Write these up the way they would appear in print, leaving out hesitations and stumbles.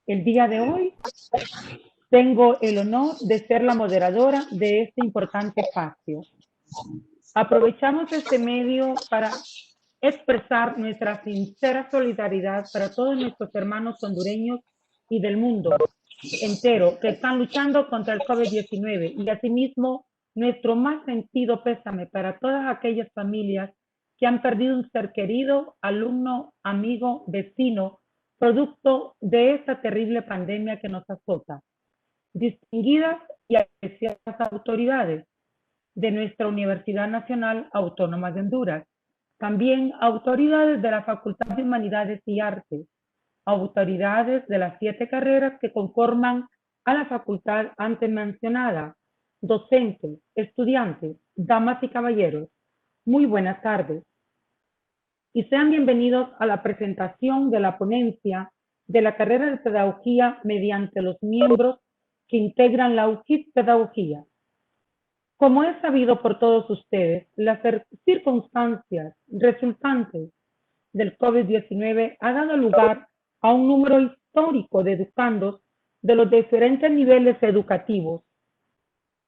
El día de hoy tengo el honor de ser la moderadora de este importante espacio. Aprovechamos este medio para expresar nuestra sincera solidaridad para todos nuestros hermanos hondureños y del mundo entero que están luchando contra el COVID-19 y asimismo nuestro más sentido pésame para todas aquellas familias que han perdido un ser querido, alumno, amigo, vecino, producto de esta terrible pandemia que nos azota. Distinguidas y apreciadas autoridades de nuestra Universidad Nacional Autónoma de Honduras, también autoridades de la Facultad de Humanidades y Artes, autoridades de las 7 carreras que conforman a la facultad antes mencionada, docentes, estudiantes, damas y caballeros, muy buenas tardes y sean bienvenidos a la presentación de la ponencia de la carrera de Pedagogía mediante los miembros que integran la UJIT Pedagogía. Como es sabido por todos ustedes, las circunstancias resultantes del COVID-19 ha dado lugar a un número histórico de educandos de los diferentes niveles educativos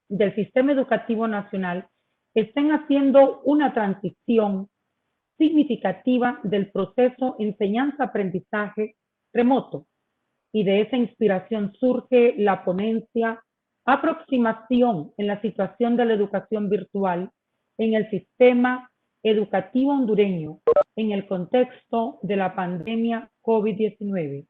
del sistema educativo nacional estén haciendo una transición significativa del proceso enseñanza-aprendizaje remoto. Y de esa inspiración surge la ponencia Aproximación en la situación de la educación virtual en el sistema educativo hondureño en el contexto de la pandemia COVID-19,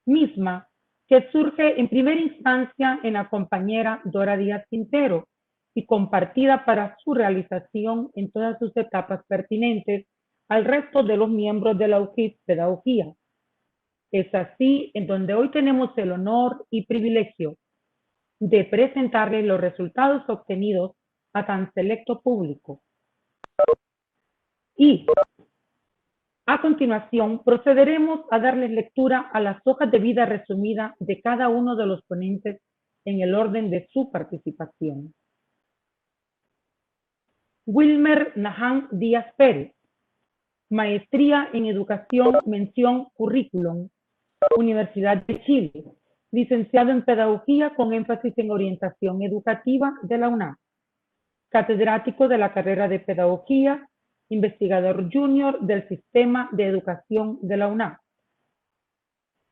misma que surge en primera instancia en la compañera Dora Díaz Quintero y compartida para su realización en todas sus etapas pertinentes al resto de los miembros de la UJIT Pedagogía. Es así en donde hoy tenemos el honor y privilegio de presentarles los resultados obtenidos a tan selecto público. Y a continuación procederemos a darles lectura a las hojas de vida resumida de cada uno de los ponentes en el orden de su participación. Wilmer Nahan Díaz Pérez, Maestría en Educación, mención Currículum, Universidad de Chile, licenciado en Pedagogía con énfasis en Orientación Educativa de la UNAM, catedrático de la carrera de Pedagogía, investigador junior del Sistema de Educación de la UNAM.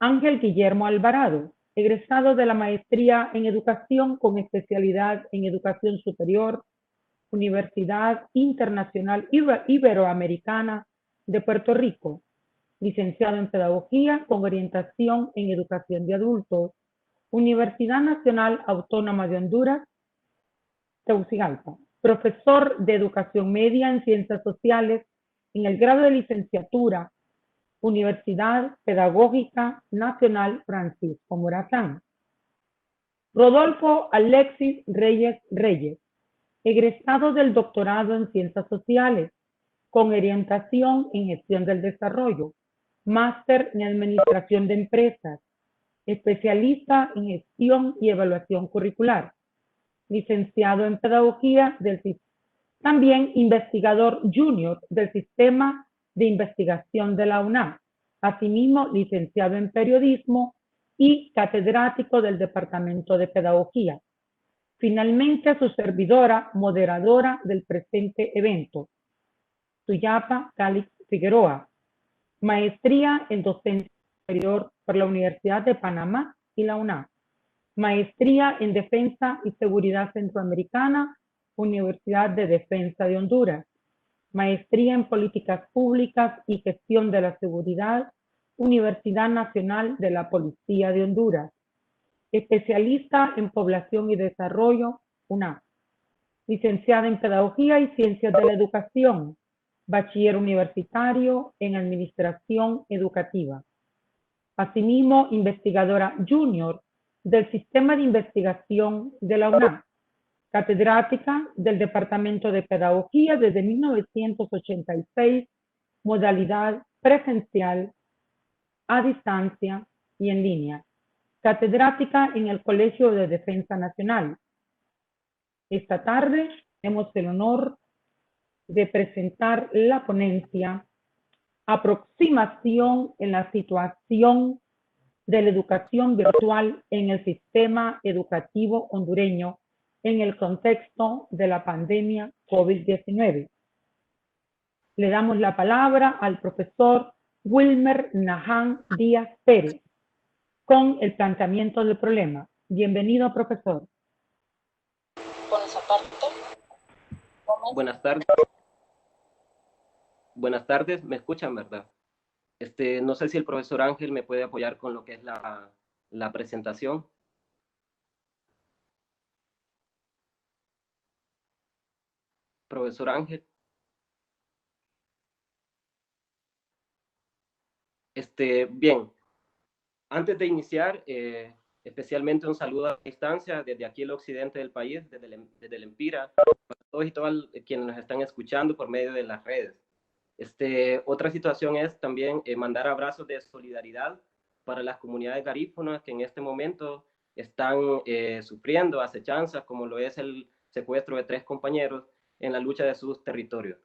Ángel Guillermo Alvarado, egresado de la Maestría en Educación con especialidad en Educación Superior, Universidad Internacional Iberoamericana de Puerto Rico, licenciado en Pedagogía con orientación en Educación de Adultos, Universidad Nacional Autónoma de Honduras, Tegucigalpa, profesor de Educación Media en Ciencias Sociales en el grado de licenciatura, Universidad Pedagógica Nacional Francisco Morazán. Rodolfo Alexis Reyes Reyes, egresado del doctorado en Ciencias Sociales, con orientación en Gestión del Desarrollo, máster en Administración de Empresas, especialista en Gestión y Evaluación Curricular, licenciado en Pedagogía también investigador junior del Sistema de Investigación de la UNAM, asimismo licenciado en Periodismo y catedrático del Departamento de Pedagogía. Finalmente, su servidora, moderadora del presente evento, Suyapa Calix Figueroa, maestría en Docencia Superior por la Universidad de Panamá y la UNAM, maestría en Defensa y Seguridad Centroamericana, Universidad de Defensa de Honduras, maestría en Políticas Públicas y Gestión de la Seguridad, Universidad Nacional de la Policía de Honduras, especialista en Población y Desarrollo, UNAM, licenciada en Pedagogía y Ciencias de la Educación, bachiller universitario en Administración Educativa. Asimismo, investigadora junior del Sistema de Investigación de la UNAM, catedrática del Departamento de Pedagogía desde 1986, modalidad presencial, a distancia y en línea, catedrática en el Colegio de Defensa Nacional. Esta tarde tenemos el honor de presentar la ponencia Aproximación en la situación de la educación virtual en el sistema educativo hondureño en el contexto de la pandemia COVID-19. Le damos la palabra al profesor Wilmer Nahan Díaz Pérez con el planteamiento del problema. Bienvenido, profesor. Por esa parte. Buenas tardes. Buenas tardes, me escuchan, ¿verdad? No sé si el profesor Ángel me puede apoyar con lo que es la presentación. Profesor Ángel. Bien, antes de iniciar, especialmente un saludo a distancia desde aquí el occidente del país, desde el Empira, para todos y todas quienes nos están escuchando por medio de las redes. Otra situación es también mandar abrazos de solidaridad para las comunidades garífunas que en este momento están sufriendo acechanzas, como lo es el secuestro de 3 compañeros en la lucha de sus territorios.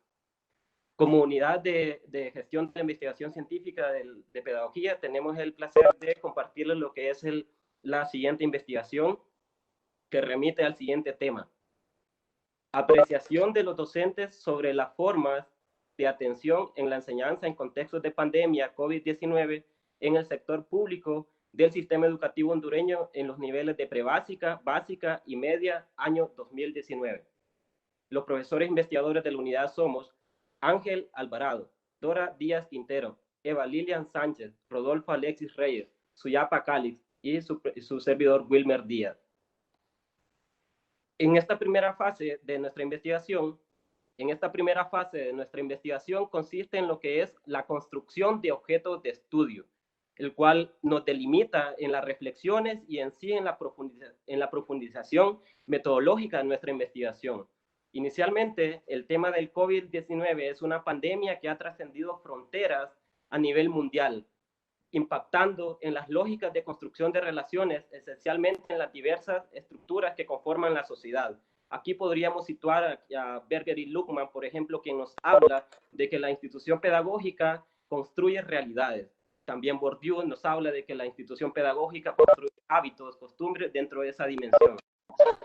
Como unidad de gestión de investigación científica de pedagogía, tenemos el placer de compartirles lo que es la siguiente investigación que remite al siguiente tema. Apreciación de los docentes sobre las formas de atención en la enseñanza en contextos de pandemia COVID-19 en el sector público del sistema educativo hondureño en los niveles de prebásica, básica y media, año 2019. Los profesores investigadores de la unidad somos Ángel Alvarado, Dora Díaz Quintero, Eva Lilian Sánchez, Rodolfo Alexis Reyes, Suyapa Calix y su servidor Wilmer Díaz. En esta primera fase de nuestra investigación, consiste en lo que es la construcción de objetos de estudio, el cual nos delimita en las reflexiones y en sí en la profundización metodológica de nuestra investigación. Inicialmente, el tema del COVID-19 es una pandemia que ha trascendido fronteras a nivel mundial, impactando en las lógicas de construcción de relaciones, esencialmente en las diversas estructuras que conforman la sociedad. Aquí podríamos situar a Berger y Luckman, por ejemplo, quien nos habla de que la institución pedagógica construye realidades. También Bourdieu nos habla de que la institución pedagógica construye hábitos, costumbres dentro de esa dimensión.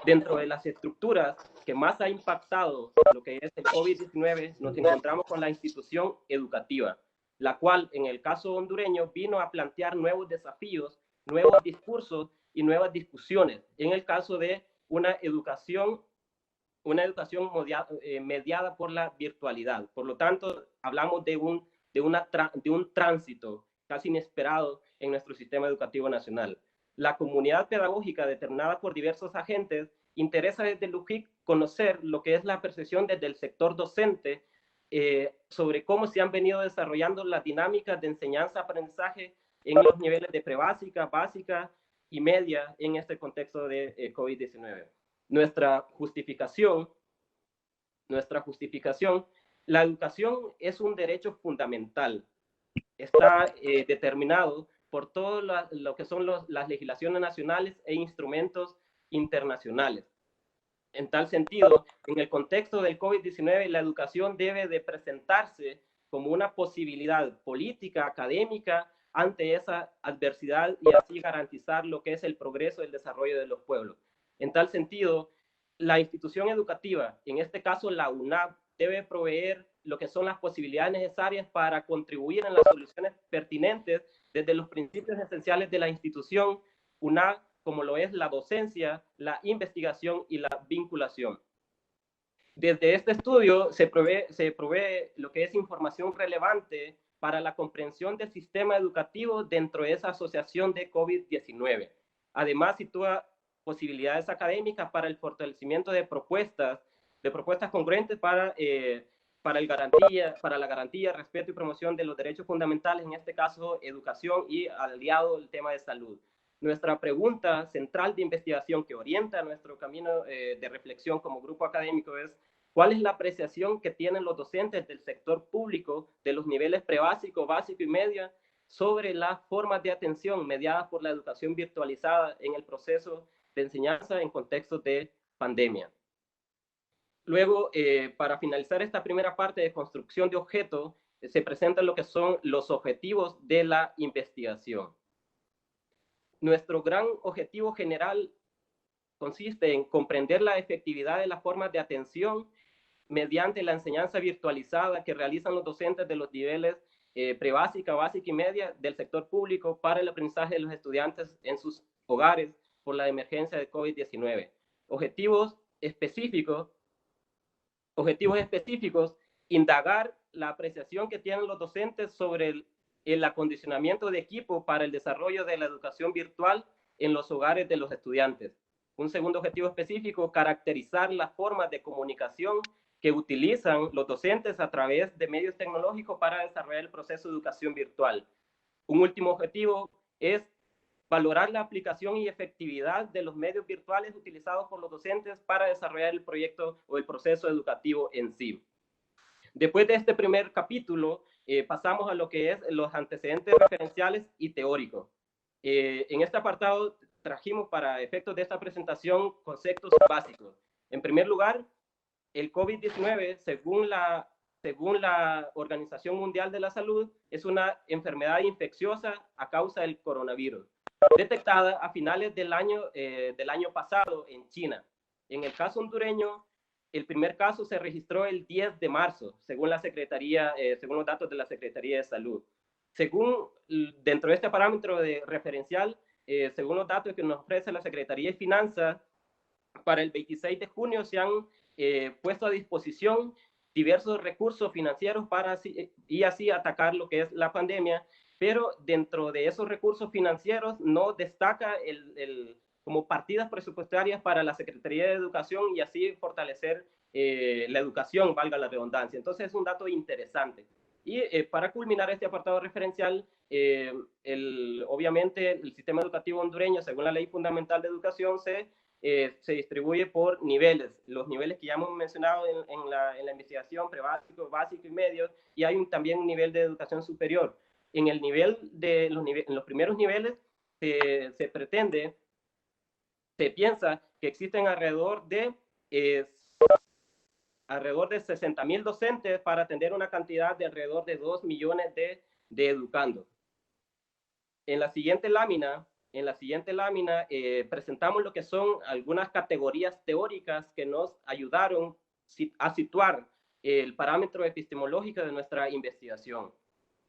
Dentro de las estructuras que más ha impactado lo que es el COVID-19, nos encontramos con la institución educativa, la cual en el caso hondureño vino a plantear nuevos desafíos, nuevos discursos y nuevas discusiones, en el caso de una educación mediada por la virtualidad. Por lo tanto, hablamos de un tránsito casi inesperado en nuestro sistema educativo nacional. La comunidad pedagógica determinada por diversos agentes interesa desde el UJIC conocer lo que es la percepción desde el sector docente sobre cómo se han venido desarrollando las dinámicas de enseñanza-aprendizaje en los niveles de prebásica, básica y media en este contexto de COVID-19. Nuestra justificación, la educación es un derecho fundamental. Está determinado por todo lo que son las legislaciones nacionales e instrumentos internacionales. En tal sentido, en el contexto del COVID-19, la educación debe de presentarse como una posibilidad política, académica, ante esa adversidad y así garantizar lo que es el progreso y el desarrollo de los pueblos. En tal sentido, la institución educativa, en este caso la UNAP, debe proveer lo que son las posibilidades necesarias para contribuir en las soluciones pertinentes desde los principios esenciales de la institución UNAP, como lo es la docencia, la investigación y la vinculación. Desde este estudio se provee lo que es información relevante para la comprensión del sistema educativo dentro de esa asociación de COVID-19. Además, sitúa posibilidades académicas para el fortalecimiento de propuestas congruentes para la garantía, respeto y promoción de los derechos fundamentales, en este caso educación y aliado el tema de salud. Nuestra pregunta central de investigación que orienta nuestro camino de reflexión como grupo académico es: ¿cuál es la apreciación que tienen los docentes del sector público de los niveles prebásico, básico y media sobre las formas de atención mediadas por la educación virtualizada en el proceso de enseñanza en contextos de pandemia? Luego, para finalizar esta primera parte de construcción de objetos, se presentan lo que son los objetivos de la investigación. Nuestro gran objetivo general consiste en comprender la efectividad de las formas de atención mediante la enseñanza virtualizada que realizan los docentes de los niveles prebásica, básica y media del sector público para el aprendizaje de los estudiantes en sus hogares por la emergencia de COVID-19. Objetivos específicos, indagar la apreciación que tienen los docentes sobre el acondicionamiento de equipo para el desarrollo de la educación virtual en los hogares de los estudiantes. Un segundo objetivo específico, caracterizar las formas de comunicación que utilizan los docentes a través de medios tecnológicos para desarrollar el proceso de educación virtual. Un último objetivo es valorar la aplicación y efectividad de los medios virtuales utilizados por los docentes para desarrollar el proyecto o el proceso educativo en sí. Después de este primer capítulo, pasamos a lo que es los antecedentes referenciales y teóricos. En este apartado trajimos para efectos de esta presentación conceptos básicos. En primer lugar, el COVID-19, según la Organización Mundial de la Salud, es una enfermedad infecciosa a causa del coronavirus, detectada a finales del año pasado en China. En el caso hondureño, el primer caso se registró el 10 de marzo, según los datos de la Secretaría de Salud. Dentro de este parámetro de referencial, según los datos que nos ofrece la Secretaría de Finanzas, para el 26 de junio se han puesto a disposición diversos recursos financieros para así atacar lo que es la pandemia, pero dentro de esos recursos financieros no destaca como partidas presupuestarias para la Secretaría de Educación y así fortalecer la educación, valga la redundancia. Entonces es un dato interesante. Y para culminar este apartado referencial, obviamente el sistema educativo hondureño, según la Ley Fundamental de Educación, se distribuye por niveles, los niveles que ya hemos mencionado en la investigación, prebásico, básico y medio, y hay también un nivel de educación superior. En los primeros niveles se piensa que existen alrededor de 60,000 docentes para atender una cantidad de alrededor de 2 millones de educandos. En la siguiente lámina presentamos lo que son algunas categorías teóricas que nos ayudaron a situar el parámetro epistemológico de nuestra investigación.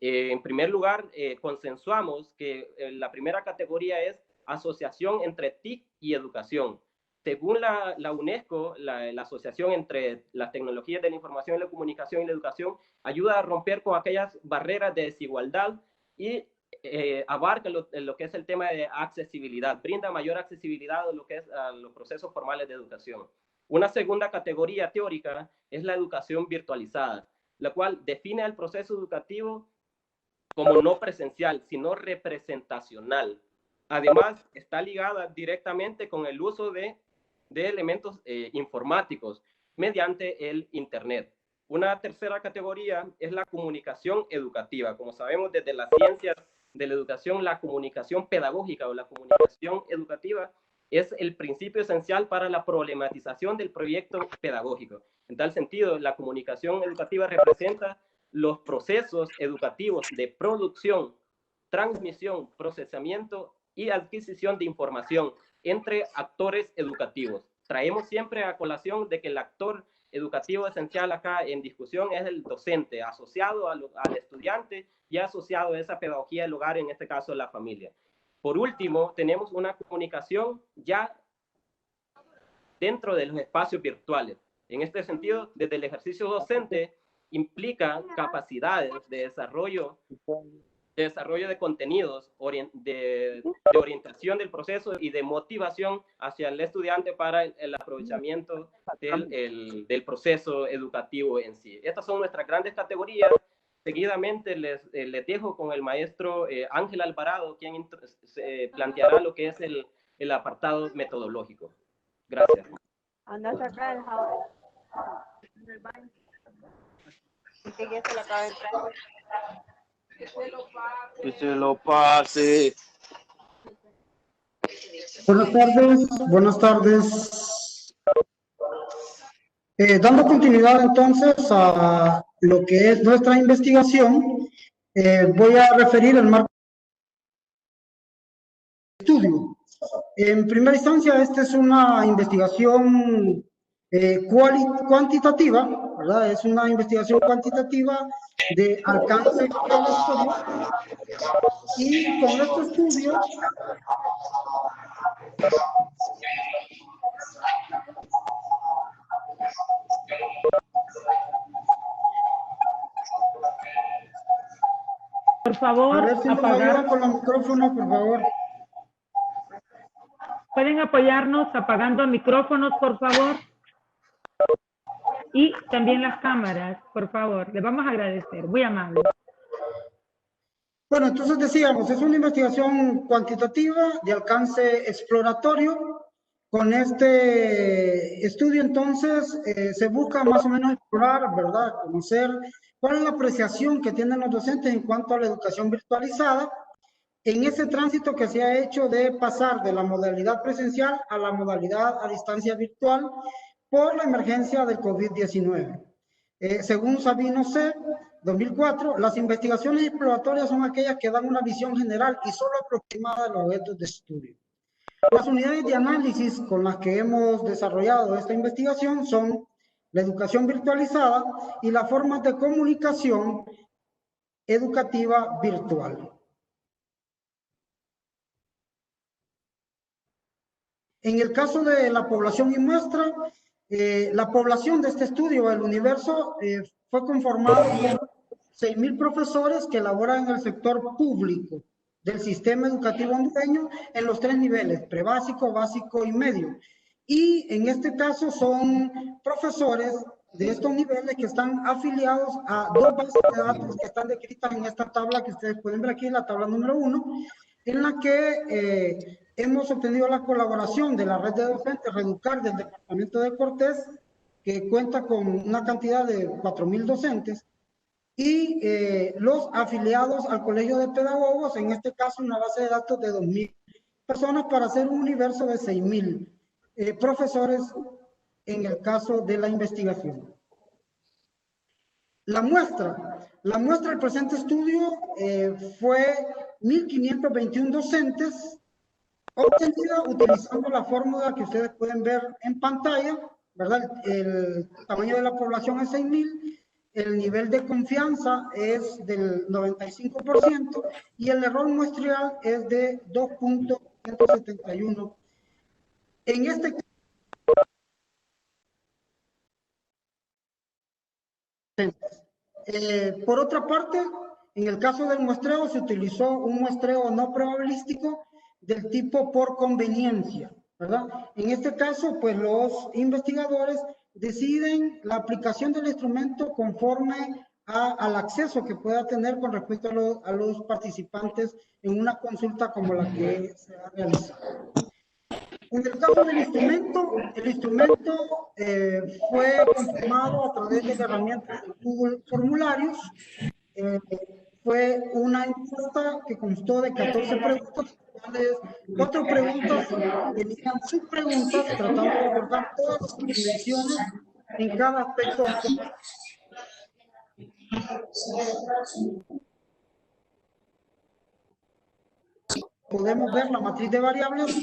En primer lugar, consensuamos que la primera categoría es asociación entre TIC y educación. Según la UNESCO, la asociación entre las tecnologías de la información y la comunicación y la educación ayuda a romper con aquellas barreras de desigualdad y abarca lo que es el tema de accesibilidad, brinda mayor accesibilidad a lo que es a los procesos formales de educación. Una segunda categoría teórica es la educación virtualizada, la cual define el proceso educativo como no presencial, sino representacional. Además, está ligada directamente con el uso de elementos informáticos mediante el Internet. Una tercera categoría es la comunicación educativa. Como sabemos, desde las ciencias de la educación, la comunicación pedagógica o la comunicación educativa es el principio esencial para la problematización del proyecto pedagógico. En tal sentido, la comunicación educativa representa los procesos educativos de producción, transmisión, procesamiento y adquisición de información entre actores educativos. Traemos siempre a colación de que el actor educativo esencial acá en discusión es el docente, asociado al estudiante y asociado a esa pedagogía del hogar, en este caso la familia. Por último, tenemos una comunicación ya dentro de los espacios virtuales. En este sentido, desde el ejercicio docente implica capacidades de desarrollo de contenidos, de orientación del proceso y de motivación hacia el estudiante para el aprovechamiento del proceso educativo en sí. Estas son nuestras grandes categorías. Seguidamente les dejo con el maestro Ángel Alvarado, quien planteará lo que es el apartado metodológico. Gracias. Anda a sacar el jabón del baño. Que ya se le acaba de entrar. Que se lo pase. Buenas tardes. Dando continuidad entonces a lo que es nuestra investigación, voy a referir el marco de estudio. En primera instancia, esta es una investigación cuantitativa, ¿verdad? Es una investigación cuantitativa de alcance exploratorio, y con este estudio Por favor, a ver si nos ayudan apagar. con los micrófonos, por favor. Pueden apoyarnos apagando micrófonos, por favor. Y también las cámaras, por favor. Les vamos a agradecer. Muy amable. Bueno, entonces decíamos, es una investigación cuantitativa de alcance exploratorio. Con este estudio, entonces, se busca más o menos explorar, ¿verdad? Conocer cuál es la apreciación que tienen los docentes en cuanto a la educación virtualizada, en ese tránsito que se ha hecho de pasar de la modalidad presencial a la modalidad a distancia virtual por la emergencia del COVID-19. Según Sabino C., 2004, las investigaciones exploratorias son aquellas que dan una visión general y solo aproximada de los objetos de estudio. Las unidades de análisis con las que hemos desarrollado esta investigación son la educación virtualizada y las formas de comunicación educativa virtual. En el caso de la población y muestra, la población de este estudio, el universo, fue conformado por 6,000 profesores que laboran en el sector público del sistema educativo hondureño en los 3 niveles, prebásico, básico y medio. Y en este caso son profesores de estos niveles que están afiliados a 2 bases de datos que están descritas en esta tabla que ustedes pueden ver aquí, la tabla número 1, en la que hemos obtenido la colaboración de la red de docentes Reeducar del departamento de Cortés, que cuenta con una cantidad de 4,000 docentes, y los afiliados al Colegio de Pedagogos, en este caso una base de datos de 2,000 personas para hacer un universo de 6,000 profesores en el caso de la investigación. La muestra del presente estudio fue 1,521 docentes, obtenida utilizando la fórmula que ustedes pueden ver en pantalla, ¿verdad? El tamaño de la población es 6,000, el nivel de confianza es del 95% y el error muestral es de 2.171. En este caso, por otra parte, en el caso del muestreo se utilizó un muestreo no probabilístico del tipo por conveniencia, ¿verdad? En este caso, pues los investigadores deciden la aplicación del instrumento conforme al acceso que pueda tener con respecto a los participantes en una consulta como la que se ha realizado. En el caso del instrumento, el instrumento fue conformado a través de la herramienta de Google Formularios. Fue una encuesta que constó de 14 preguntas, 4 preguntas tenían subpreguntas tratando de abordar todas las dimensiones en cada aspecto. Podemos ver la matriz de variables,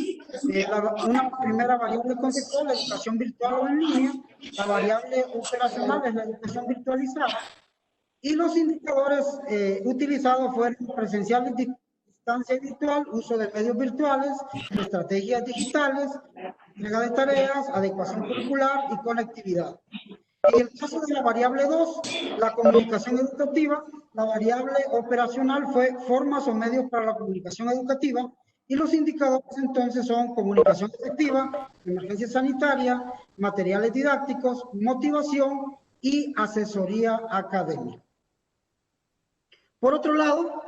una primera variable conceptual, la educación virtual o en línea, la variable operacional es la educación virtualizada, y los indicadores utilizados fueron presenciales, distancia virtual, uso de medios virtuales, estrategias digitales, entrega de tareas, adecuación curricular y conectividad. En el caso de la variable 2, la comunicación educativa, la variable operacional fue formas o medios para la comunicación educativa, y los indicadores entonces son comunicación efectiva, emergencia sanitaria, materiales didácticos, motivación y asesoría académica. Por otro lado,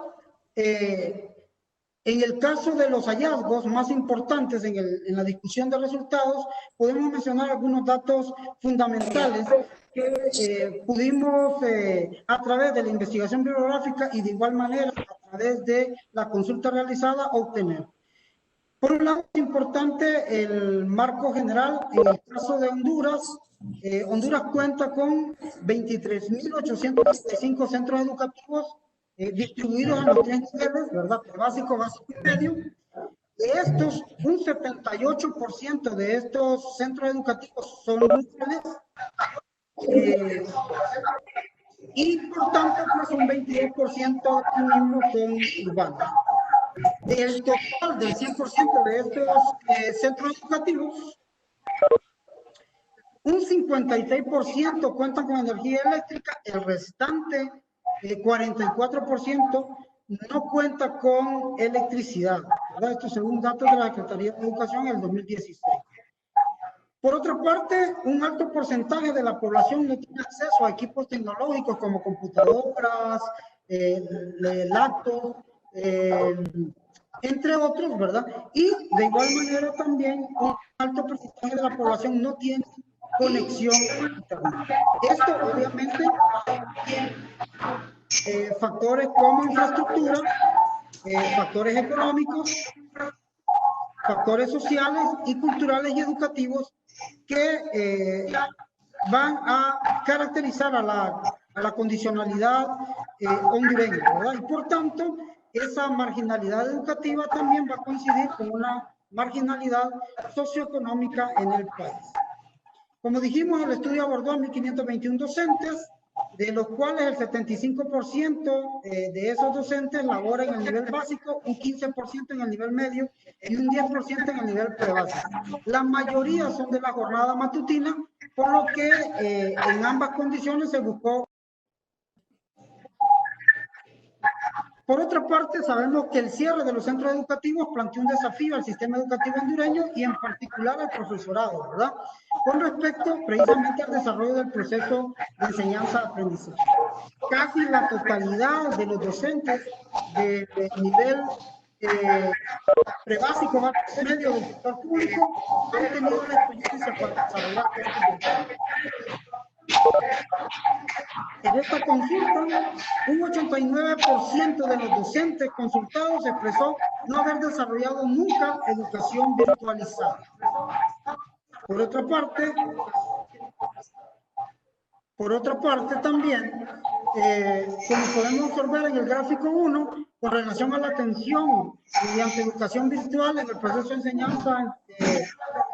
en el caso de los hallazgos más importantes en la discusión de resultados, podemos mencionar algunos datos fundamentales que pudimos, a través de la investigación bibliográfica y de igual manera a través de la consulta realizada, obtener. Por un lado, es importante el marco general. En el caso de Honduras, Honduras cuenta con 23.865 centros educativos distribuidos en los 3 niveles, ¿verdad? Básico, básico y medio. De estos, un 78% de estos centros educativos son rurales y por tanto pues un 22% mismo son urbanos. Del total del 100% de estos centros educativos, un 56% cuentan con energía eléctrica, el restante 44% no cuenta con electricidad, ¿verdad? Esto según datos de la Secretaría de Educación en el 2016. Por otra parte, un alto porcentaje de la población no tiene acceso a equipos tecnológicos como computadoras, laptops, entre otros, ¿verdad? Y de igual manera también un alto porcentaje de la población no tiene conexión a internet. Esto obviamente tiene factores como infraestructura, factores económicos, factores sociales y culturales y educativos que van a caracterizar a la condicionalidad hondureña, ¿verdad? Y por tanto, esa marginalidad educativa también va a coincidir con una marginalidad socioeconómica en el país. Como dijimos, el estudio abordó a 1.521 docentes, de los cuales el 75% de esos docentes laboran en el nivel básico, un 15% en el nivel medio y un 10% en el nivel prebásico. La mayoría son de la jornada matutina, por lo que en ambas condiciones se buscó. Por otra parte, sabemos que el cierre de los centros educativos planteó un desafío al sistema educativo hondureño y en particular al profesorado, ¿verdad? Con respecto precisamente al desarrollo del proceso de enseñanza-aprendizaje. Casi la totalidad de los docentes de nivel prebásico medio del sector público han tenido la experiencia para desarrollar este. En esta consulta, un 89% de los docentes consultados expresó no haber desarrollado nunca educación virtualizada. Por otra parte también, como podemos observar en el gráfico 1, con relación a la atención mediante educación virtual en el proceso de enseñanza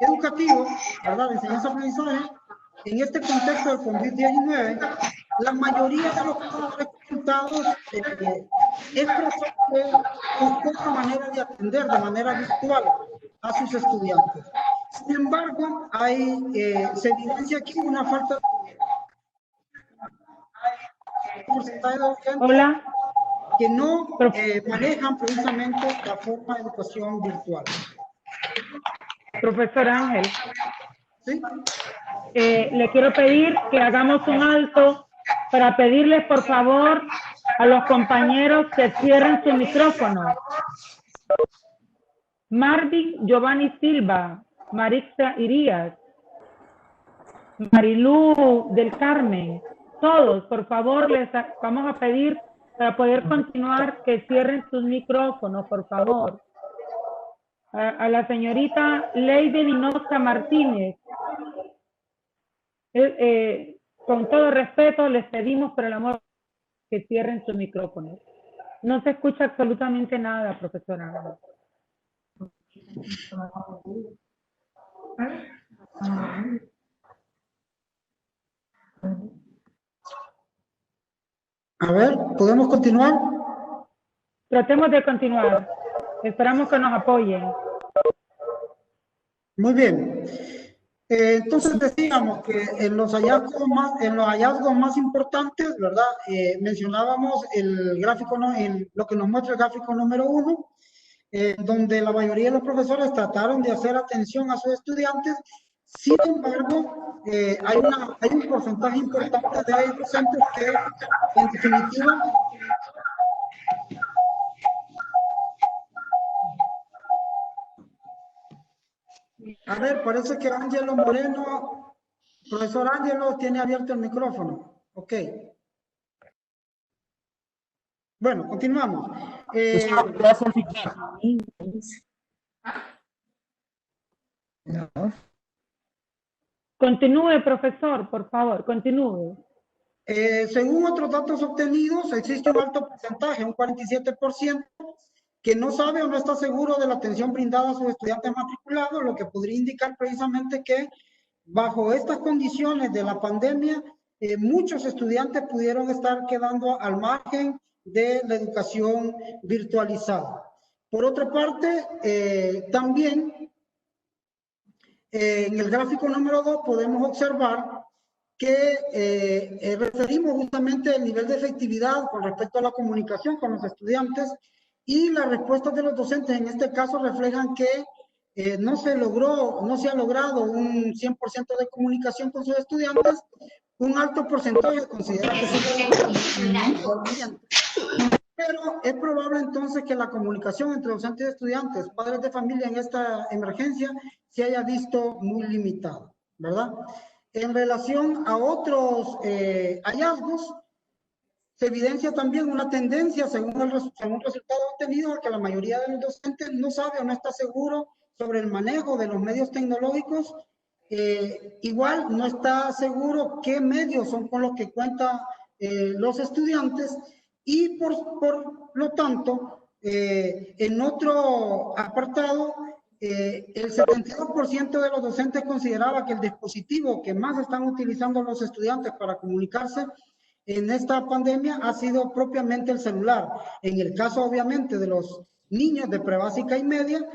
educativo, ¿verdad? De enseñanza-aprendizaje, en este contexto del COVID-19, la mayoría de los resultados expresó que buscó otra manera de atender de manera virtual a sus estudiantes. Sin embargo, se evidencia aquí una falta de porcentaje de docentes que no manejan precisamente la forma de educación virtual. Profesor Ángel. ¿Sí? Le quiero pedir que hagamos un alto para pedirles por favor a los compañeros que cierren su micrófono. Marvin Giovanni Silva, Marixa Irías, Marilú del Carmen, todos, por favor, les vamos a pedir para poder continuar que cierren sus micrófonos, por favor. A la señorita Leyde Linosa Martínez, con todo respeto, les pedimos por el amor que cierren su micrófono. No se escucha absolutamente nada, profesora. A ver, ¿podemos continuar? Tratemos de continuar. Esperamos que nos apoyen. Muy bien. Entonces decíamos que en los hallazgos más importantes, ¿verdad? Mencionábamos el gráfico, lo que nos muestra el gráfico número 1, donde la mayoría de los profesores trataron de hacer atención a sus estudiantes. Sin embargo, hay un porcentaje importante de docentes que, en definitiva, a ver, parece que Ángelo Moreno, profesor Ángelo, tiene abierto el micrófono. Ok. Bueno, continuamos. Continúe, profesor, por favor, continúe. Según otros datos obtenidos, existe un alto porcentaje, un 47%, que no sabe o no está seguro de la atención brindada a sus estudiantes matriculados, lo que podría indicar precisamente que bajo estas condiciones de la pandemia, muchos estudiantes pudieron estar quedando al margen de la educación virtualizada. Por otra parte, también en el gráfico número 2 podemos observar que referimos justamente el nivel de efectividad con respecto a la comunicación con los estudiantes, y las respuestas de los docentes en este caso reflejan que no se ha logrado un 100% de comunicación con sus estudiantes. Un alto porcentaje considera que sí, pero es probable entonces que la comunicación entre docentes y estudiantes, padres de familia en esta emergencia se haya visto muy limitada, ¿verdad? En relación a otros hallazgos, se evidencia también una tendencia, según resultado obtenido, a que la mayoría de los docentes no sabe o no está seguro sobre el manejo de los medios tecnológicos. Igual no está seguro qué medios son con los que cuentan los estudiantes, y por lo tanto, en otro apartado, el 72% de los docentes consideraba que el dispositivo que más están utilizando los estudiantes para comunicarse en esta pandemia ha sido propiamente el celular. En el caso, obviamente, de los niños de prebásica y media,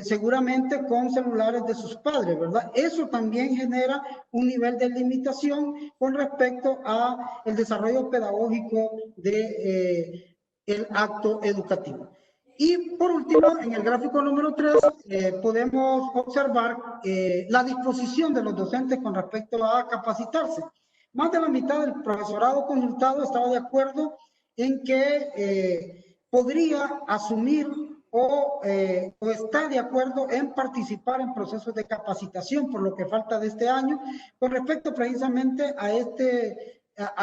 seguramente con celulares de sus padres, ¿verdad? Eso también genera un nivel de limitación con respecto a el desarrollo pedagógico de el acto educativo. Y por último, en el gráfico número 3, podemos observar la disposición de los docentes con respecto a capacitarse. Más de la mitad del profesorado consultado estaba de acuerdo en que podría asumir o está de acuerdo en participar en procesos de capacitación por lo que falta de este año, con respecto precisamente a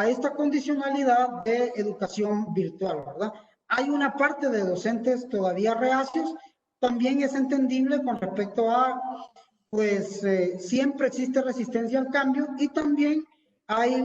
esta condicionalidad de educación virtual, ¿verdad? Hay una parte de docentes todavía reacios, también es entendible con respecto a, pues, siempre existe resistencia al cambio, y también hay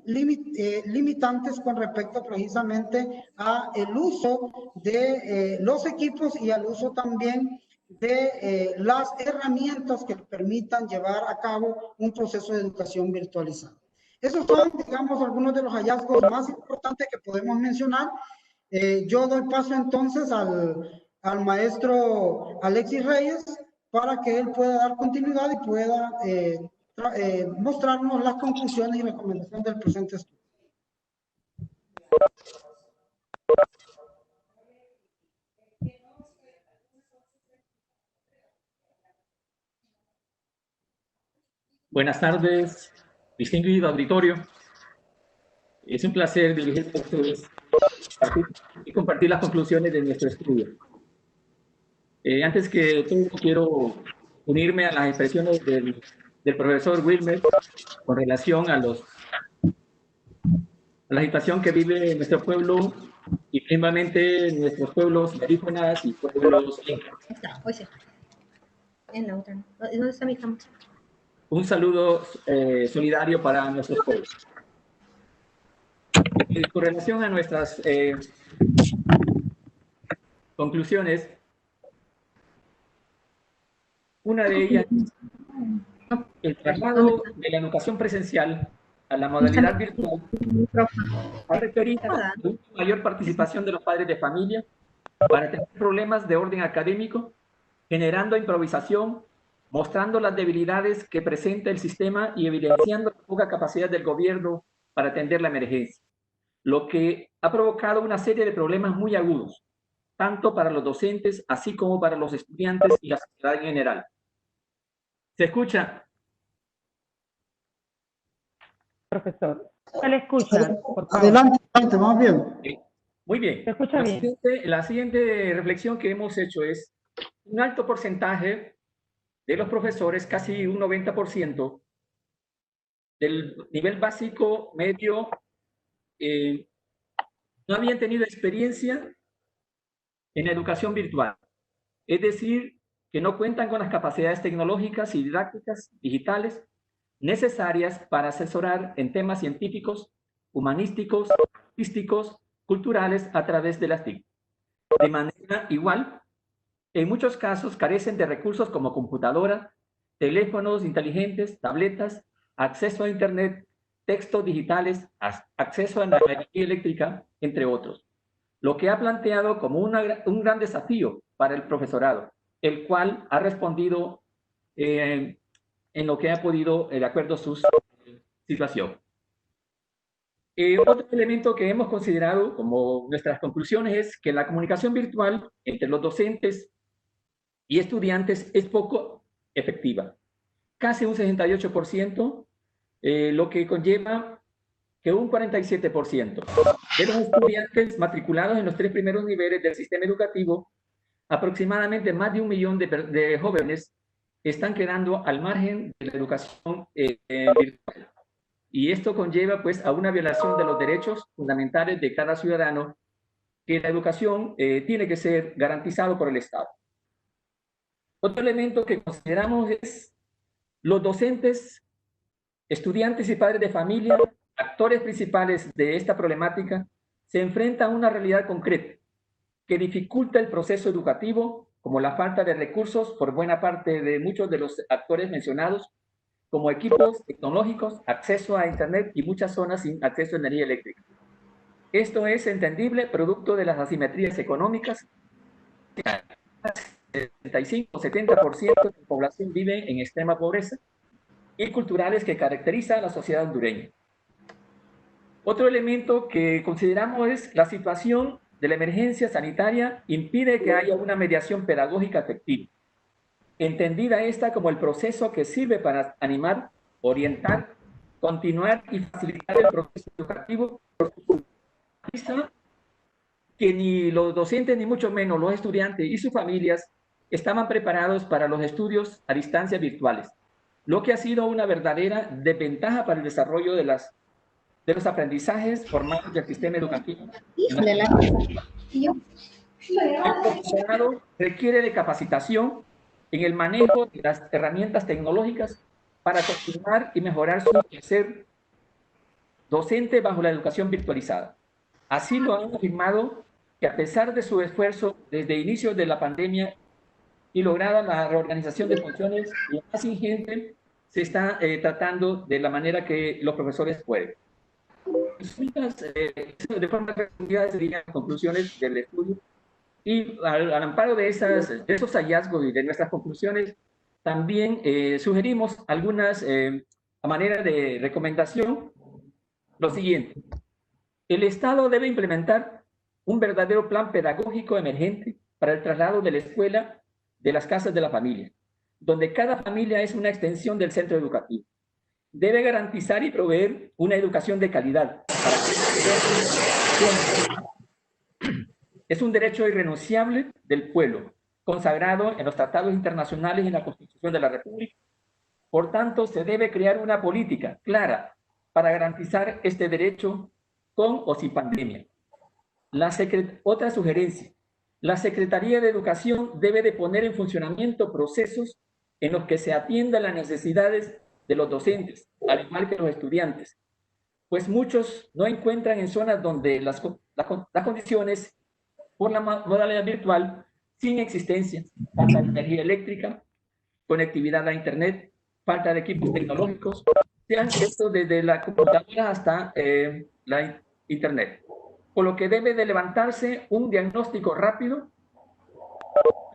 limitantes con respecto precisamente a el uso de los equipos y al uso también de las herramientas que permitan llevar a cabo un proceso de educación virtualizada. Esos son, digamos, algunos de los hallazgos más importantes que podemos mencionar. Yo doy paso entonces al maestro Alexis Reyes para que él pueda dar continuidad y pueda mostrarnos las conclusiones y recomendaciones del presente estudio. Buenas tardes, distinguido auditorio. Es un placer dirigirme a ustedes y compartir las conclusiones de nuestro estudio. Antes que todo, quiero unirme a las expresiones del profesor Wilmer con relación a la situación que vive nuestro pueblo, y principalmente nuestros pueblos indígenas y pueblos incas. ¿Dónde está mi cámara? Un saludo solidario para nuestros pueblos. Con relación a nuestras conclusiones, una de ellas, el traslado de la educación presencial a la modalidad virtual ha requerido una mayor participación de los padres de familia para tener problemas de orden académico, generando improvisación, mostrando las debilidades que presenta el sistema y evidenciando la poca capacidad del gobierno para atender la emergencia, lo que ha provocado una serie de problemas muy agudos, tanto para los docentes, así como para los estudiantes y la sociedad en general. ¿Se escucha? Profesor, ¿se le escucha? Por favor. Adelante, vamos bien. Muy bien. ¿Se escucha bien? La siguiente reflexión que hemos hecho es un alto porcentaje de los profesores, casi un 90%, del nivel básico medio, no habían tenido experiencia en educación virtual. Es decir, que no cuentan con las capacidades tecnológicas y didácticas digitales necesarias para asesorar en temas científicos, humanísticos, artísticos, culturales a través de las TIC. De manera funciona igual, en muchos casos carecen de recursos como computadoras, teléfonos inteligentes, tabletas, acceso a Internet, textos digitales, acceso a la energía eléctrica, entre otros. Lo que ha planteado como un gran desafío para el profesorado, el cual ha respondido en lo que ha podido, de acuerdo a su situación. Otro elemento que hemos considerado como nuestras conclusiones es que la comunicación virtual entre los docentes y estudiantes es poco efectiva. Casi un 68%, lo que conlleva que un 47% de los estudiantes matriculados en los 3 primeros niveles del sistema educativo, aproximadamente más de 1 millón de jóvenes están quedando al margen de la educación virtual. Y esto conlleva pues a una violación de los derechos fundamentales de cada ciudadano, que la educación tiene que ser garantizado por el Estado. Otro elemento que consideramos es los docentes, estudiantes y padres de familia, actores principales de esta problemática, se enfrentan a una realidad concreta que dificulta el proceso educativo, como la falta de recursos por buena parte de muchos de los actores mencionados, como equipos tecnológicos, acceso a Internet y muchas zonas sin acceso a energía eléctrica. Esto es entendible producto de las asimetrías económicas. El 65-70% de la población vive en extrema pobreza y culturales que caracteriza a la sociedad hondureña. Otro elemento que consideramos es la situación de la emergencia sanitaria impide que haya una mediación pedagógica efectiva, entendida esta como el proceso que sirve para animar, orientar, continuar y facilitar el proceso educativo, que ni los docentes ni mucho menos los estudiantes y sus familias estaban preparados para los estudios a distancia virtuales, lo que ha sido una verdadera desventaja para el desarrollo de los aprendizajes formados del sistema educativo. El profesorado requiere de capacitación en el manejo de las herramientas tecnológicas para continuar y mejorar su quehacer docente bajo la educación virtualizada. Así lo han afirmado, que a pesar de su esfuerzo desde inicios de la pandemia y lograda la reorganización de funciones, lo más ingente se está tratando de la manera que los profesores pueden. De forma resumida serían las conclusiones del estudio, y al amparo de esos hallazgos y de nuestras conclusiones, también sugerimos algunas a manera de recomendación lo siguiente. El Estado debe implementar un verdadero plan pedagógico emergente para el traslado de la escuela de las casas de la familia, donde cada familia es una extensión del centro educativo. Debe garantizar y proveer una educación de calidad. Es un derecho irrenunciable del pueblo, consagrado en los tratados internacionales y en la Constitución de la República. Por tanto, se debe crear una política clara para garantizar este derecho con o sin pandemia. Otra sugerencia, la Secretaría de Educación debe de poner en funcionamiento procesos en los que se atiendan las necesidades de los docentes, al igual que los estudiantes, pues muchos no encuentran en zonas donde las condiciones por la modalidad virtual sin existencia, falta de energía eléctrica, conectividad a Internet, falta de equipos tecnológicos, sean estos desde la computadora hasta la Internet. Por lo que debe de levantarse un diagnóstico rápido,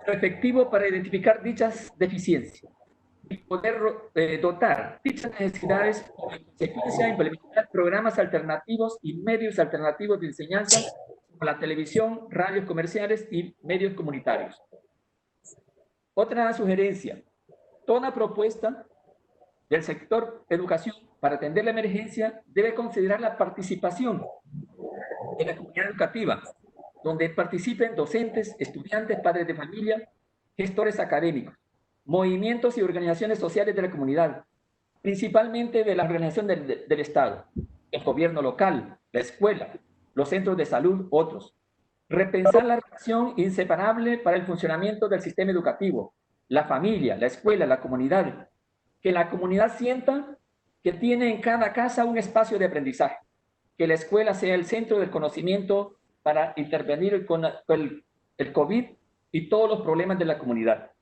pero efectivo para identificar dichas deficiencias y poder dotar dichas necesidades, o en consecuencia implementar programas alternativos y medios alternativos de enseñanza como la televisión, radios comerciales y medios comunitarios. Otra sugerencia, toda propuesta del sector educación para atender la emergencia debe considerar la participación de la comunidad educativa, donde participen docentes, estudiantes, padres de familia, gestores académicos, movimientos y organizaciones sociales de la comunidad, principalmente de la organización del Estado, el gobierno local, la escuela, los centros de salud, otros. Repensar la relación inseparable para el funcionamiento del sistema educativo, la familia, la escuela, la comunidad. Que la comunidad sienta que tiene en cada casa un espacio de aprendizaje, que la escuela sea el centro del conocimiento para intervenir con el COVID y todos los problemas de la comunidad.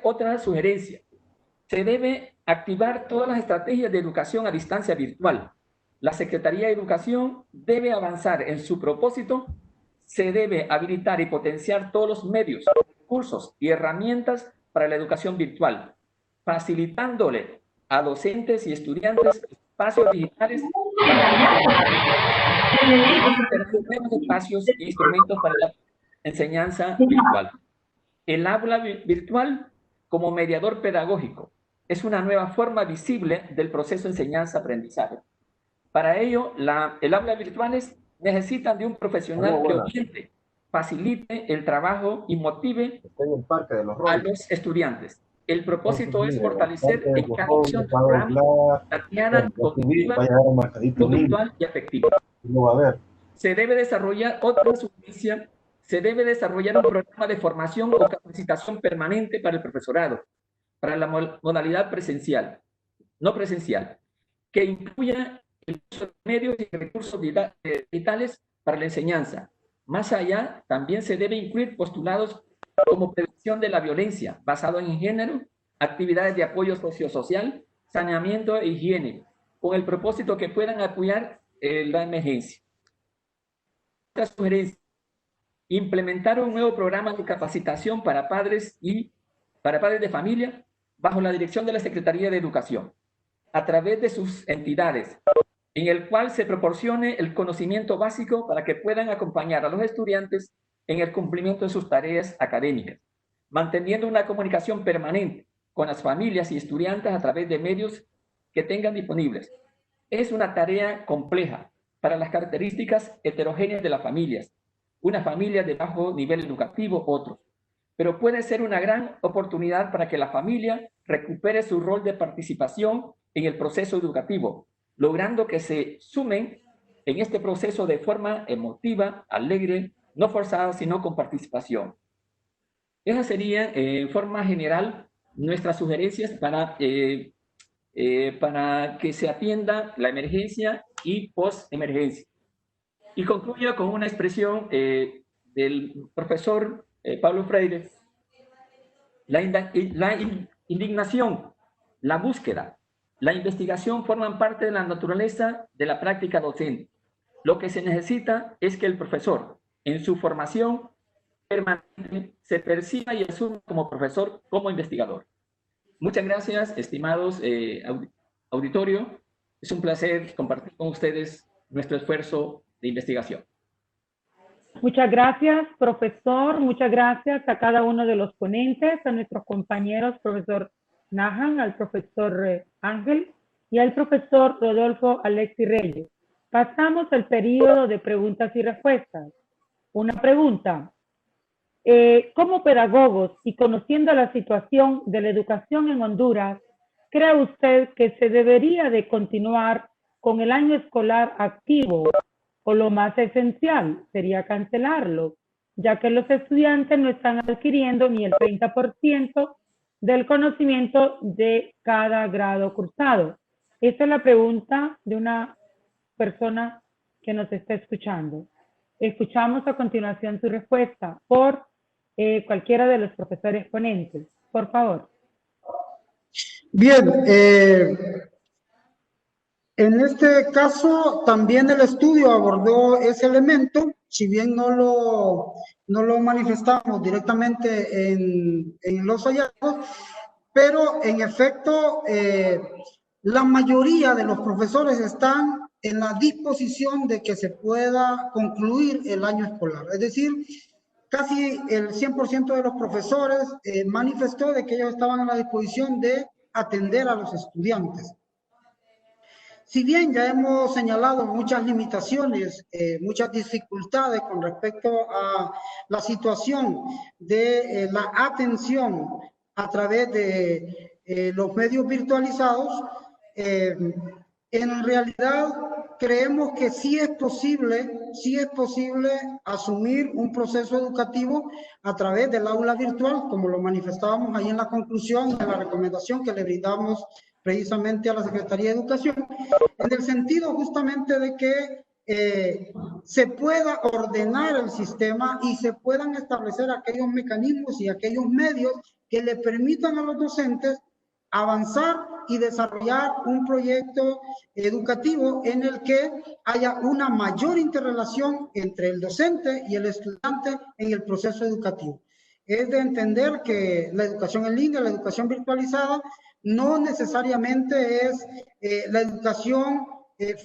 Otra sugerencia, se debe activar todas las estrategias de educación a distancia virtual. La Secretaría de Educación debe avanzar en su propósito, se debe habilitar y potenciar todos los medios, recursos y herramientas para la educación virtual, facilitándole a docentes y estudiantes espacios digitales nuevos espacios e instrumentos para la enseñanza virtual. El aula virtual como mediador pedagógico es una nueva forma visible del proceso de enseñanza-aprendizaje. Para ello, el aula virtuales necesitan de un profesional que oriente, facilite el trabajo y motive a los estudiantes. El propósito es fortalecer en cada opción del programa la tirada cognitiva, conductual y afectiva. Se debe desarrollar otra sugerencia, se debe desarrollar un programa de formación o capacitación permanente para el profesorado, para la modalidad presencial, no presencial, que incluya el uso de medios y recursos digitales para la enseñanza. Más allá, también se debe incluir postulados como prevención de la violencia, basado en género, actividades de apoyo sociosocial, saneamiento e higiene, con el propósito que puedan apoyar la emergencia. Otra sugerencia, implementar un nuevo programa de capacitación para padres de familia bajo la dirección de la Secretaría de Educación, a través de sus entidades, en el cual se proporcione el conocimiento básico para que puedan acompañar a los estudiantes en el cumplimiento de sus tareas académicas, manteniendo una comunicación permanente con las familias y estudiantes a través de medios que tengan disponibles. Es una tarea compleja para las características heterogéneas de las familias, una familia de bajo nivel educativo, otros, pero puede ser una gran oportunidad para que la familia recupere su rol de participación en el proceso educativo, logrando que se sumen en este proceso de forma emotiva, alegre, no forzada, sino con participación. Esas serían, en forma general, nuestras sugerencias para que se atienda la emergencia y post-emergencia. Y concluyo con una expresión del profesor Pablo Freire. La indignación, la búsqueda, la investigación forman parte de la naturaleza de la práctica docente. Lo que se necesita es que el profesor, en su formación permanente, se perciba y asuma como profesor, como investigador. Muchas gracias, estimados auditorio. Es un placer compartir con ustedes nuestro esfuerzo de investigación. Muchas gracias, profesor. Muchas gracias a cada uno de los ponentes, a nuestros compañeros, profesor Nahan, al profesor Ángel y al profesor Rodolfo Alexis Reyes. Pasamos al periodo de preguntas y respuestas. Una pregunta. Como pedagogos y conociendo la situación de la educación en Honduras, ¿cree usted que se debería de continuar con el año escolar activo o lo más esencial sería cancelarlo, ya que los estudiantes no están adquiriendo ni el 30% del conocimiento de cada grado cursado? Esta es la pregunta de una persona que nos está escuchando. Escuchamos a continuación su respuesta por cualquiera de los profesores ponentes. Por favor. Bien, en este caso también el estudio abordó ese elemento, si bien no lo manifestamos directamente en los hallazgos, pero en efecto la mayoría de los profesores están en la disposición de que se pueda concluir el año escolar. Es decir, casi el 100% de los profesores manifestó de que ellos estaban a la disposición de atender a los estudiantes. Si bien ya hemos señalado muchas limitaciones, muchas dificultades con respecto a la situación de la atención a través de los medios virtualizados, en realidad creemos que sí es posible asumir un proceso educativo a través del aula virtual, como lo manifestábamos ahí en la conclusión, en la recomendación que le brindamos precisamente a la Secretaría de Educación, en el sentido justamente de que se pueda ordenar el sistema y se puedan establecer aquellos mecanismos y aquellos medios que le permitan a los docentes avanzar y desarrollar un proyecto educativo en el que haya una mayor interrelación entre el docente y el estudiante en el proceso educativo. Es de entender que la educación en línea, la educación virtualizada, no necesariamente es la educación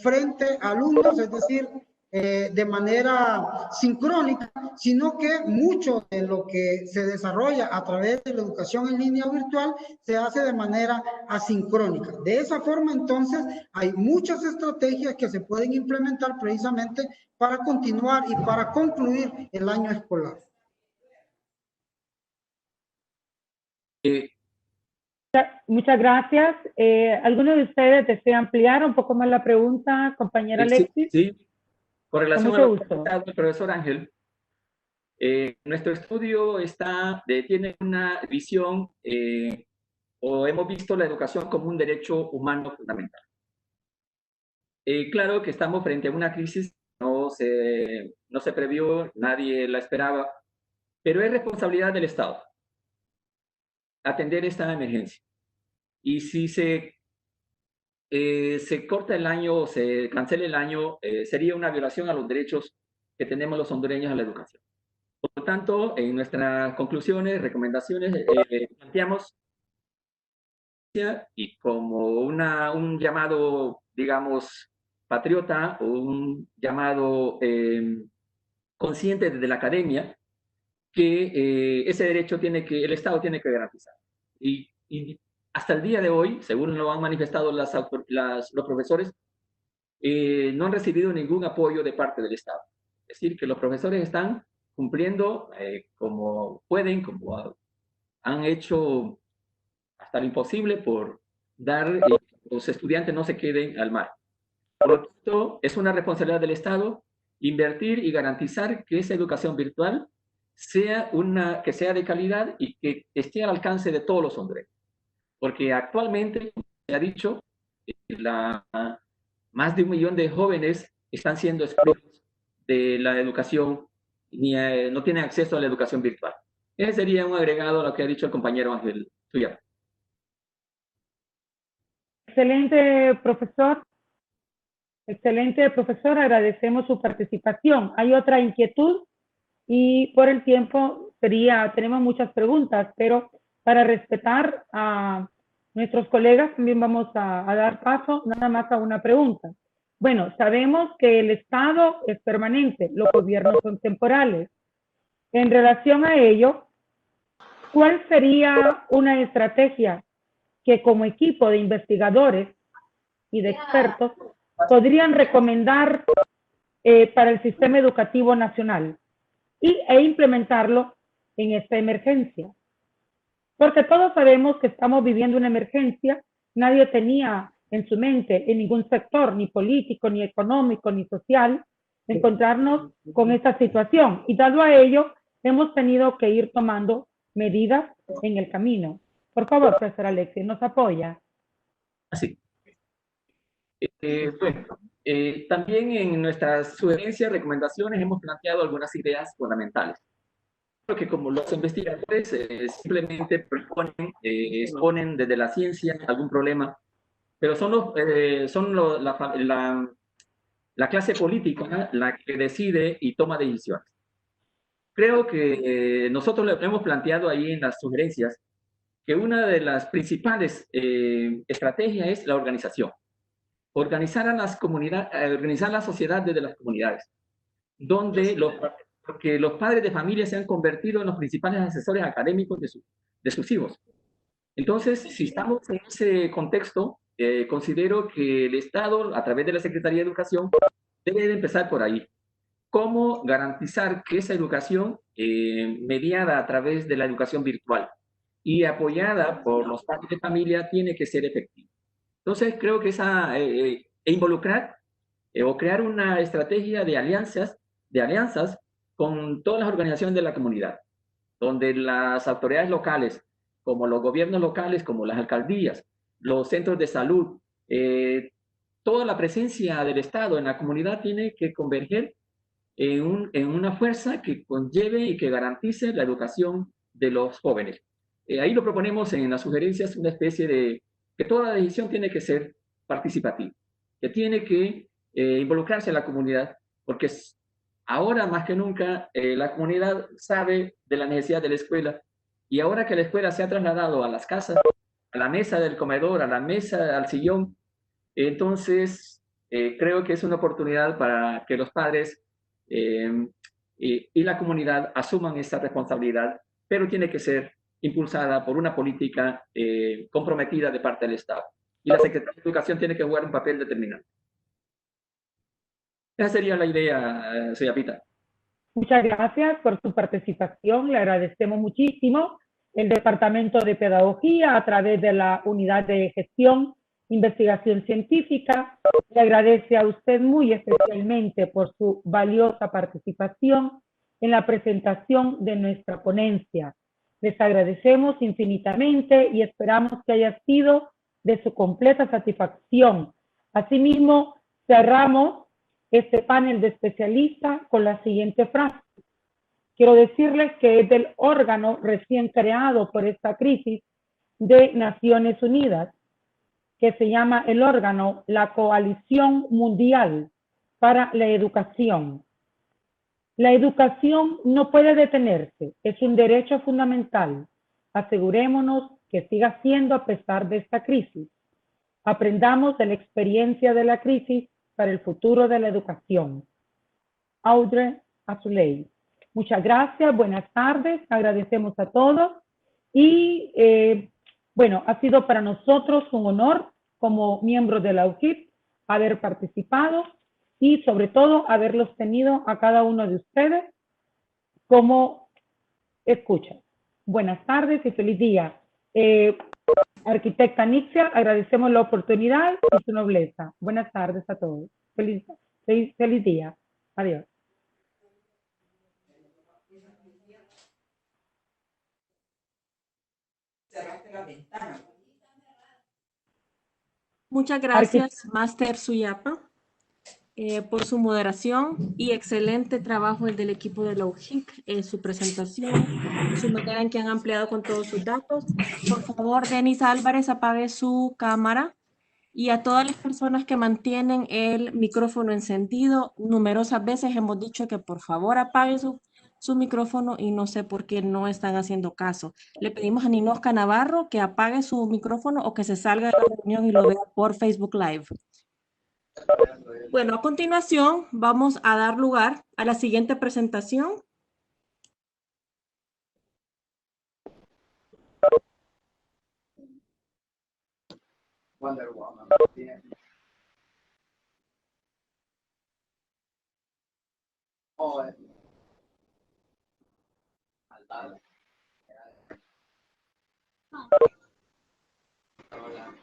frente a alumnos, es decir, de manera sincrónica, sino que mucho de lo que se desarrolla a través de la educación en línea virtual se hace de manera asincrónica. De esa forma, entonces, hay muchas estrategias que se pueden implementar precisamente para continuar y para concluir el año escolar. Muchas gracias. ¿Alguno de ustedes desea ampliar un poco más la pregunta, compañera Alexis? Sí. Con relación Con a mucho lo que ha el profesor Ángel, nuestro estudio tiene una visión, o hemos visto la educación como un derecho humano fundamental. Claro que estamos frente a una crisis, no se previó, nadie la esperaba, pero es responsabilidad del Estado atender esta emergencia. Y si se corta el año o se cancela el año, sería una violación a los derechos que tenemos los hondureños a la educación. Por lo tanto, en nuestras conclusiones, recomendaciones, planteamos y como un llamado, digamos, patriota o un llamado consciente desde la academia, que ese derecho el Estado tiene que garantizar. Y hasta el día de hoy, según lo han manifestado los profesores, no han recibido ningún apoyo de parte del Estado. Es decir, que los profesores están cumpliendo como pueden, como han hecho hasta lo imposible por dar que los estudiantes no se queden al mar. Por lo tanto, es una responsabilidad del Estado invertir y garantizar que esa educación virtual que sea de calidad y que esté al alcance de todos los hondureños. Porque actualmente, como se ha dicho, más de 1 millón de jóvenes están siendo excluidos de la educación y no tienen acceso a la educación virtual. Ese sería un agregado a lo que ha dicho el compañero Ángel Tuyar. Excelente, profesor. Excelente, profesor. Agradecemos su participación. ¿Hay otra inquietud? Y por el tiempo tenemos muchas preguntas, pero para respetar a nuestros colegas también vamos a dar paso nada más a una pregunta. Bueno, sabemos que el Estado es permanente, los gobiernos son temporales. En relación a ello, ¿cuál sería una estrategia que como equipo de investigadores y de expertos podrían recomendar para el sistema educativo nacional e implementarlo en esta emergencia? Porque todos sabemos que estamos viviendo una emergencia, nadie tenía en su mente, en ningún sector, ni político, ni económico, ni social, encontrarnos con esta situación. Y dado a ello, hemos tenido que ir tomando medidas en el camino. Por favor, profesor Alexis, ¿nos apoya? Así. Bueno, también en nuestras sugerencias, recomendaciones, hemos planteado algunas ideas fundamentales. Creo que como los investigadores simplemente exponen desde la ciencia algún problema, pero son la clase política la que decide y toma decisiones. Creo que nosotros le hemos planteado ahí en las sugerencias que una de las principales estrategias es la organización. Organizar a las comunidades, organizar la sociedad desde las comunidades, donde porque los padres de familia se han convertido en los principales asesores académicos de sus hijos. Entonces, si estamos en ese contexto, considero que el Estado, a través de la Secretaría de Educación, debe de empezar por ahí. ¿Cómo garantizar que esa educación, mediada a través de la educación virtual y apoyada por los padres de familia, tiene que ser efectiva? Entonces, creo que involucrar o crear una estrategia de alianzas con todas las organizaciones de la comunidad, donde las autoridades locales, como los gobiernos locales, como las alcaldías, los centros de salud, toda la presencia del Estado en la comunidad tiene que converger en una fuerza que conlleve y que garantice la educación de los jóvenes. Ahí lo proponemos en las sugerencias, una especie de que toda la decisión tiene que ser participativa, que tiene que involucrarse en la comunidad, porque ahora más que nunca la comunidad sabe de la necesidad de la escuela, y ahora que la escuela se ha trasladado a las casas, a la mesa del comedor, a la mesa, al sillón, entonces creo que es una oportunidad para que los padres y la comunidad asuman esta responsabilidad, pero tiene que ser impulsada por una política comprometida de parte del Estado. Y la Secretaría de Educación tiene que jugar un papel determinante. Esa sería la idea, señora Pita. Muchas gracias por su participación, le agradecemos muchísimo. El Departamento de Pedagogía, a través de la Unidad de Gestión, Investigación Científica, le agradece a usted muy especialmente por su valiosa participación en la presentación de nuestra ponencia. Les agradecemos infinitamente y esperamos que haya sido de su completa satisfacción. Asimismo, cerramos este panel de especialistas con la siguiente frase. Quiero decirles que es del órgano recién creado por esta crisis de Naciones Unidas, que se llama el órgano la Coalición Mundial para la Educación. La educación no puede detenerse, es un derecho fundamental. Asegurémonos que siga siendo a pesar de esta crisis. Aprendamos de la experiencia de la crisis para el futuro de la educación. Audrey Azoulay. Muchas gracias, buenas tardes, agradecemos a todos y bueno, ha sido para nosotros un honor como miembros de la UJIP haber participado y sobre todo haberlos tenido a cada uno de ustedes como escucha. Buenas tardes y feliz día. Arquitecta Nixia, agradecemos la oportunidad y su nobleza. Buenas tardes a todos. Feliz día. Adiós. Muchas gracias, Máster Suyapa, por su moderación y excelente trabajo el del equipo de la UJIC en su presentación, su manera en que han ampliado con todos sus datos. Por favor, Denis Álvarez, apague su cámara. Y a todas las personas que mantienen el micrófono encendido, numerosas veces hemos dicho que por favor apaguen su micrófono y no sé por qué no están haciendo caso. Le pedimos a Ninosca Navarro que apague su micrófono o que se salga de la reunión y lo vea por Facebook Live. Bueno, a continuación vamos a dar lugar a la siguiente presentación. Wonder Woman. Bien. Oh, hola.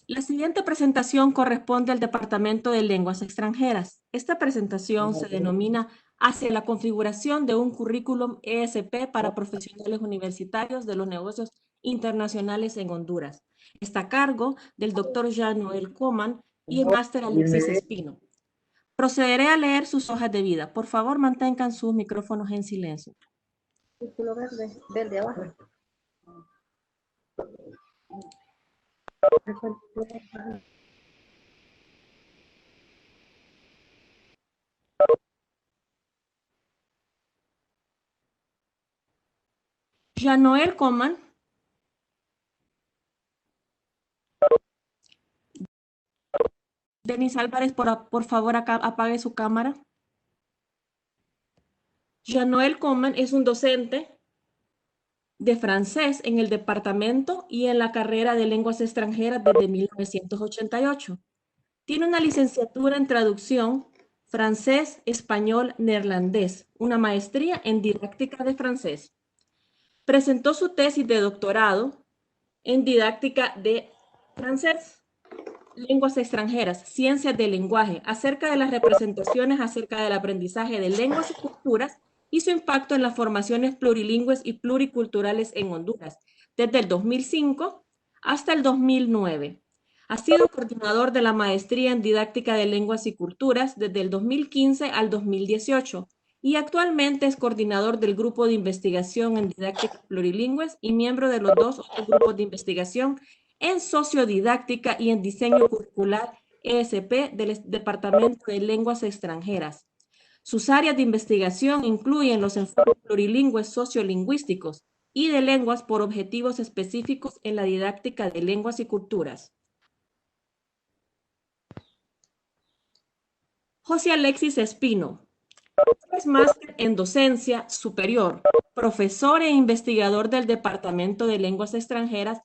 La siguiente presentación corresponde al Departamento de Lenguas Extranjeras. Esta presentación se denomina Hacia la configuración de un currículum ESP para profesionales universitarios de los negocios internacionales en Honduras. Está a cargo del Dr. Jean-Noel Coman y el máster Alexis Espino. Procederé a leer sus hojas de vida. Por favor, mantengan sus micrófonos en silencio. Círculo verde, verde abajo. Jean-Noel Coman Denis Álvarez, por favor, acá apague su cámara. Jean-Noël Coman es un docente de francés en el departamento y en la carrera de lenguas extranjeras desde 1988. Tiene una licenciatura en traducción francés, español, neerlandés, una maestría en didáctica de francés. Presentó su tesis de doctorado en didáctica de francés, lenguas extranjeras, ciencias del lenguaje, acerca de las representaciones acerca del aprendizaje de lenguas y culturas y su impacto en las formaciones plurilingües y pluriculturales en Honduras, desde el 2005 hasta el 2009. Ha sido coordinador de la maestría en didáctica de lenguas y culturas desde el 2015 al 2018 y actualmente es coordinador del grupo de investigación en didáctica plurilingües y miembro de los 2 otros grupos de investigación en sociodidáctica y en diseño curricular ESP del Departamento de Lenguas Extranjeras. Sus áreas de investigación incluyen los enfoques plurilingües sociolingüísticos y de lenguas por objetivos específicos en la didáctica de lenguas y culturas. José Alexis Espino es máster en docencia superior, profesor e investigador del Departamento de Lenguas Extranjeras